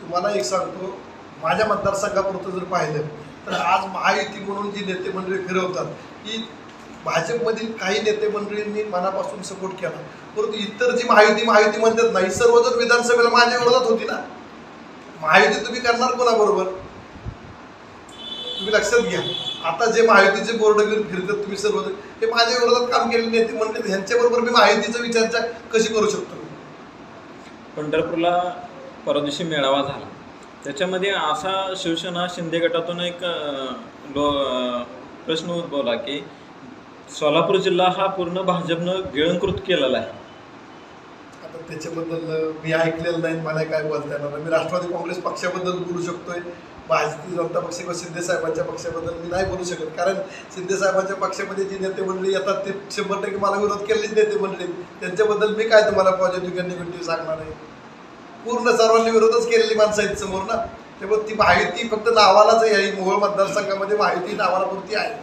तुम्हाला एक सांगतो, माझ्या मतदारसंघापुरतं जर पाहिलं तर आज महायुती म्हणून जी नेते मंडळी फिरवतात की भाजपमधील काही नेते मंडळींनी मनापासून सपोर्ट केला, परंतु इतर जी महायुती म्हणतात नाही, सर्वजण विधानसभेला माझ्या विरोधात होती ना. महायुती तुम्ही करणार कोणाबरोबर? तुम्ही लक्षात घ्या, आता जे महायुतीचे बोर्ड घेऊन फिरतात तुम्ही सर्वजण, हे माझ्या विरोधात काम केलेले नेते मंडळी, ह्यांच्याबरोबर मी महायुतीचा विचारचा कशी करू शकतो? पंढरपूरला परवा दिवशी मेळावा झाला, त्याच्यामध्ये असा शिवसेना शिंदे गटातून एक प्रश्न उद्भवला की सोलापूर जिल्हा हा पूर्ण भाजपनं गिळंकृत केलेला आहे. आता त्याच्याबद्दल मी ऐकलेलं नाही, मला काय बोलता येणार. मी राष्ट्रवादी काँग्रेस पक्षाबद्दल बोलू शकतोय, भारतीय जनता पक्ष किंवा शिंदे साहेबांच्या पक्षाबद्दल मी नाही बोलू शकत, कारण शिंदे साहेबांच्या पक्षामध्ये जी नेते मंडळी येतात ते 100% मला विरोध केलेलीच नेते मंडळी, त्यांच्याबद्दल मी काय तुम्हाला पॉझिटिव्ह किंवा निगेटिव्ह सांगणार आहे? पूर्ण सर्वांनी विरोधच केलेली माणसं आहेत समोर ना. त्यामुळे ती महायुती फक्त नावालाच आहे, मोहोळ मतदारसंघामध्ये महायुती नावाला पुरती आहे.